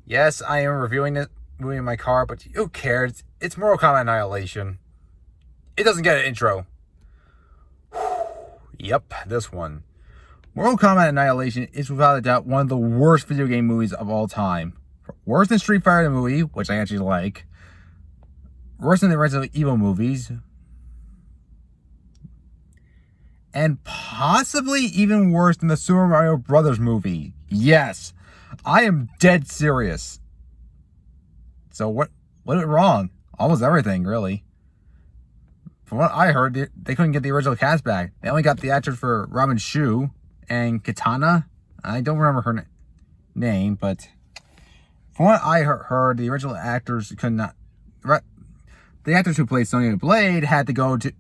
Yes, I am reviewing this movie in my car, but who cares? It's Mortal Kombat Annihilation. It doesn't get an intro. Yep, this one. Mortal Kombat Annihilation is without a doubt one of the worst video game movies of all time. Worse than Street Fighter the movie, which I actually like. Worse than the Resident Evil movies. And possibly even worse than the Super Mario Brothers movie. Yes, I am dead serious. So what went wrong? Almost everything, really. From what I heard, they couldn't get the original cast back. They only got the actors for Robin Shu and Katana. I don't remember her name, but from what I heard, the original actors could not. The actors who played Sonya Blade had to go to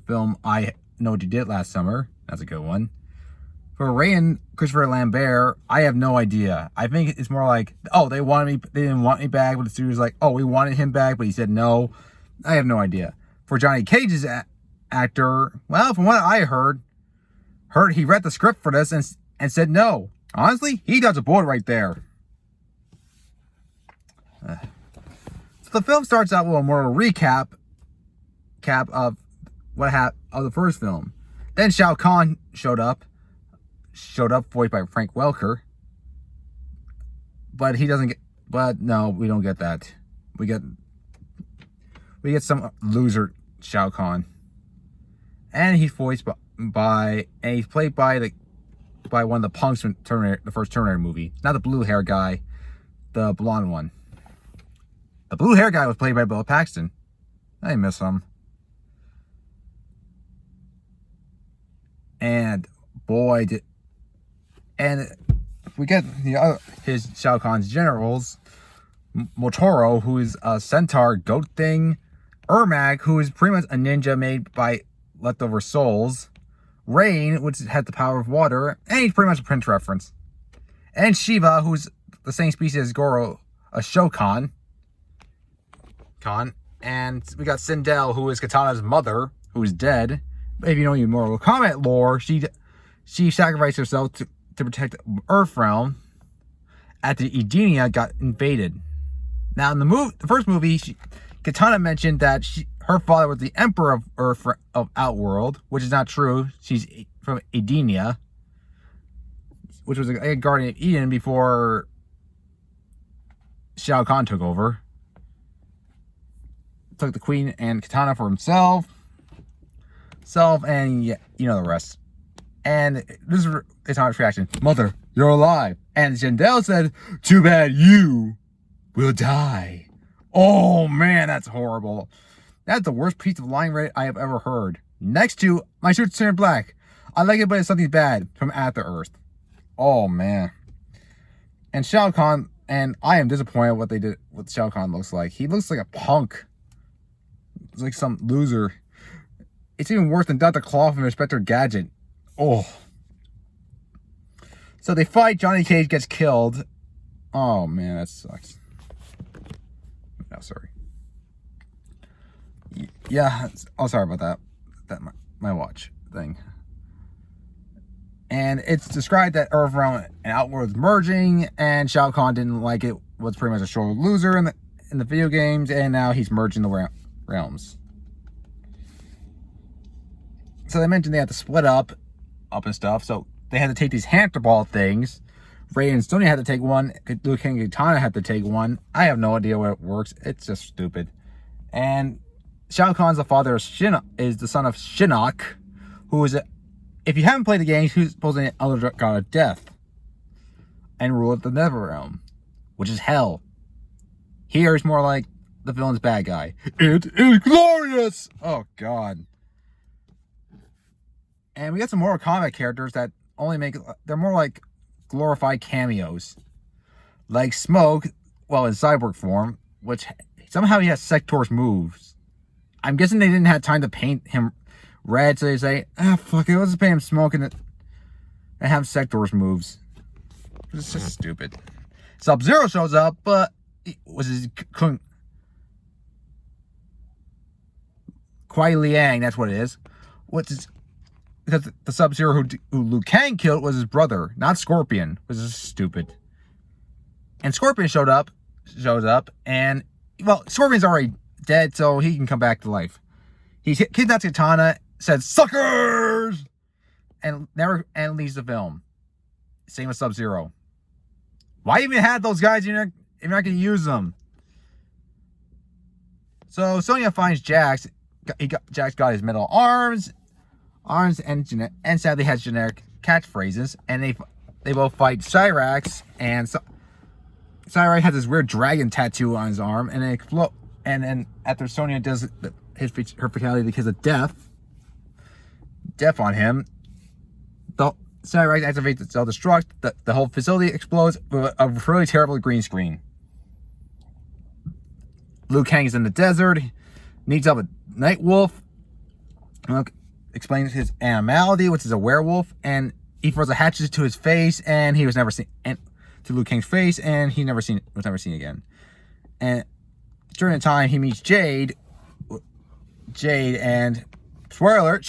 film I Know What You Did Last Summer. That's a good one. For Ray and Christopher Lambert, I have no idea. I think it's more like, oh, they didn't want me back, but the studio's like, oh, we wanted him back, but he said no. I have no idea. For Johnny Cage's actor, well, from what I heard he read the script for this and said no. Honestly, he dodged a bullet right there. So the film starts out with a more recap of what happened of the first film. Then Shao Kahn showed up, voiced by Frank Welker. But he doesn't get. But no, we don't get that. We get some loser Shao Kahn, and he's voiced by and he's played by one of the punks from Terminator, the first Terminator movie. Not the blue hair guy, the blonde one. The blue hair guy was played by Bill Paxton. I miss him. And boy, and we get his Shao Kahn's generals, Motoro, who is a centaur goat thing, Ermac, who is pretty much a ninja made by leftover souls, Rain, which has the power of water, and he's pretty much a Prince reference, and Shiva, who's the same species as Goro, a Shokan. And we got Sindel, who is Katana's mother, who is dead. If you know your Mortal Kombat lore, she sacrificed herself to protect Earthrealm after Edenia got invaded. Now, in the first movie, Katana mentioned that her father was the Emperor of Outworld, which is not true. She's from Edenia, which was a guardian of Eden before Shao Kahn took over. Took the queen and Katana for himself, and yeah, you know the rest. And this is Katana's reaction: "Mother, you're alive." And Sindel said, "Too bad you will die." Oh man, that's horrible. That's the worst piece of line rate I have ever heard. Next to "My shirt's turned black. I like it, but it's something bad from After Earth." Oh man. And Shao Kahn, and I am disappointed what they did. What Shao Kahn looks like. He looks like a punk. It's like some loser. It's even worse than Dr. Claw from Inspector Gadget. Oh. So they fight. Johnny Cage gets killed. Oh man, that sucks. No, sorry. Yeah. Oh, sorry about that. My watch thing. And it's described that Earthrealm and Outworld is merging, and Shao Kahn didn't like it. Was pretty much a show loser in the video games, and now he's merging the realms. So they mentioned they had to split up and stuff. So they had to take these hamster ball things. Ray and Sonya had to take one. Liu Kang and Katana had to take one. I have no idea what it works. It's just stupid. And Shao Kahn's the father of is the son of Shinnok, who is if you haven't played the games, who's supposedly an elder god of death and ruled the Netherrealm, which is hell. Here is more like the villain's bad guy. It is glorious! Oh, God. And we got some Mortal Kombat characters that they're more like glorified cameos. Like Smoke, well, in cyborg form, which somehow he has Sector's moves. I'm guessing they didn't have time to paint him red, so they say, fuck it, let's just paint him Smoke and have Sector's moves. It's just stupid. Sub-Zero shows up, but Kuai Liang, that's what it is. Which is because the Sub-Zero who Liu Kang killed was his brother, not Scorpion, which is stupid. And Scorpion shows up, and, well, Scorpion's already dead, so he can come back to life. He kidnaps Katana, says, "Suckers!" and leaves the film. Same with Sub-Zero. Why even have those guys if you're not going to use them? So Sonya finds Jax. Jax got his metal arms, and sadly has generic catchphrases. And they both fight Cyrax, and Cyrax has this weird dragon tattoo on his arm, and then after Sonya does her fatality because of death on him, Cyrax activates the self-destruct. The whole facility explodes with a really terrible green screen. Liu Kang is in the desert, meets up with Nightwolf, explains his animality, which is a werewolf, and he throws a hatchet to his face, and he was never seen, and to Liu Kang's face, and he was never seen again. And during the time he meets Jade, and spoiler alert,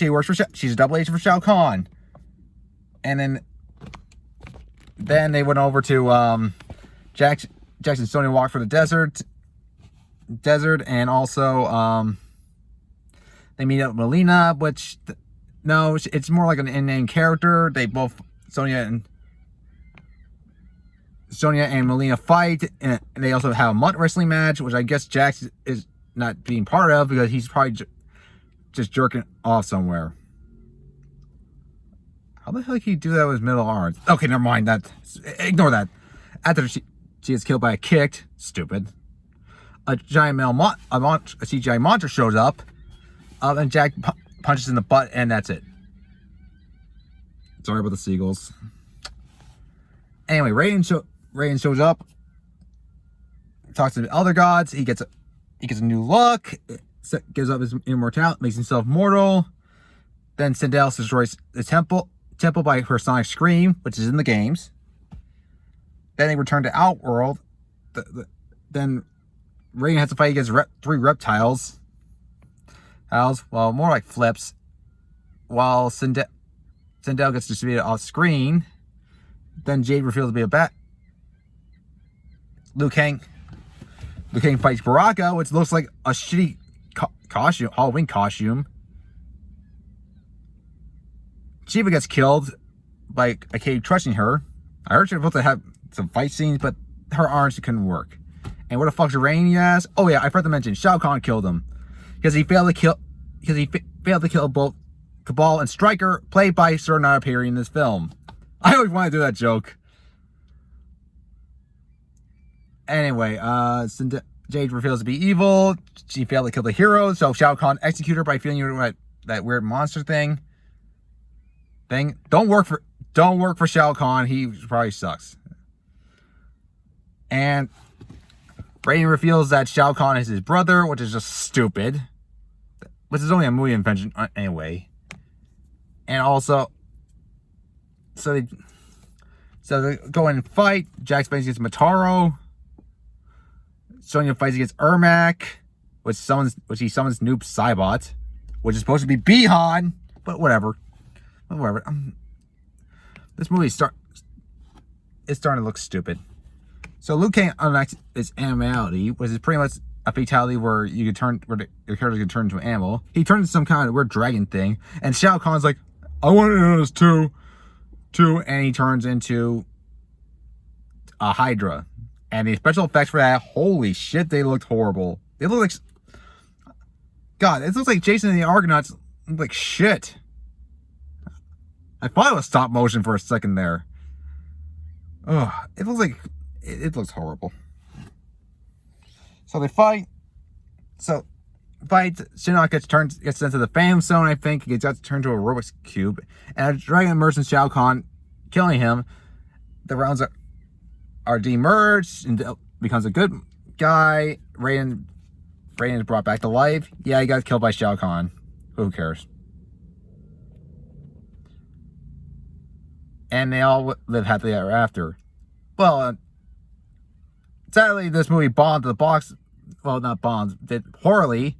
she's a double agent for Shao Kahn. And then they went over to Jax and Sonya walk through the desert, and also they meet up with Melina, which no, it's more like an in-name character. They both Sonya and Melina fight, and they also have a mutt wrestling match, which I guess Jax is not being part of because he's probably just jerking off somewhere. How the hell can you do that with his middle arms? Okay, never mind that. Ignore that. After she gets killed by a kick, stupid. A giant a CGI monster shows up, and Jack punches in the butt, and that's it. Sorry about the seagulls. Anyway, Raiden shows up, talks to the other gods. He gets a new look, gives up his immortality, makes himself mortal. Then Sindel destroys the temple by her sonic scream, which is in the games. Then they return to Outworld. Then Raiden has to fight against 3 reptiles. Well, more like flips. While Sindel gets distributed off screen. Then Jade reveals to be a bat. Liu Kang fights Baraka, which looks like a shitty Halloween costume. Shiva gets killed by a cave crushing her. I heard she was supposed to have some fight scenes, but her arms couldn't work. And where the fuck's Rain, you ask? Oh yeah, I forgot to mention, Shao Kahn killed him. Because he failed to kill both Cabal and Stryker, played by Sir not appearing in this film. I always want to do that joke. Anyway, Jade reveals to be evil. She failed to kill the hero, so Shao Kahn executes her by feeling that weird monster thing. Don't work for Shao Kahn. He probably sucks. And Raiden reveals that Shao Kahn is his brother, which is just stupid. Which is only a movie invention anyway. And also, so they go in and fight. Jax fights against Motaro. Sonya fights against Ermac, which he summons Noob Saibot, which is supposed to be Bihan, but whatever. This movie is starting to look stupid. So Liu Kang unlocks his animality, which is pretty much a fatality where your character can turn into an animal. He turns into some kind of weird dragon thing, and Shao Kahn's like, I want to know this too, and he turns into a Hydra. And the special effects for that, holy shit, they looked horrible. They look like, God, it looks like Jason and the Argonauts look like shit. I thought it was stop motion for a second there. Ugh, it looks horrible. So they fight. Shinnok gets sent to the Phantom Zone, I think. He gets turned to a Rubik's Cube. And a dragon emerges Shao Kahn, killing him. The rounds are demerged and becomes a good guy. Raiden is brought back to life. Yeah, he got killed by Shao Kahn. Who cares? And they all live happily ever after. Well, sadly, this movie bombed the box. Well, not bombed. Did poorly,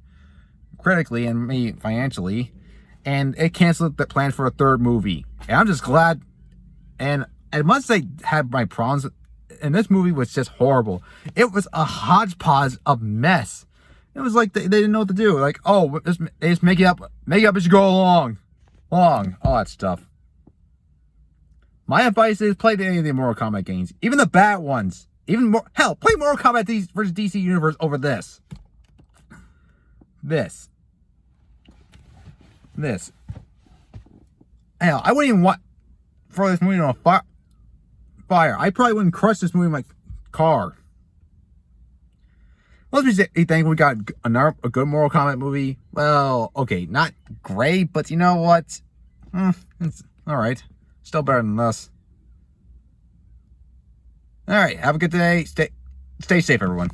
critically, and me financially. and it canceled the plan for a third movie. And I'm just glad. And I must say, had my problems. And this movie was just horrible. It was a hodgepodge of mess. It was like they didn't know what to do. Like, oh, they just make it up as you go along, all that stuff. My advice is play any of the Mortal Kombat games, even the bad ones. Even more, hell, play Mortal Kombat versus DC Universe over this. Hell, I wouldn't even want throw this movie on fire. I probably wouldn't crush this movie in my car. Let's be thankful we got a good Mortal Kombat movie. Well, okay, not great, but you know what? It's alright. Still better than this. Alright, have a good day. Stay safe, everyone.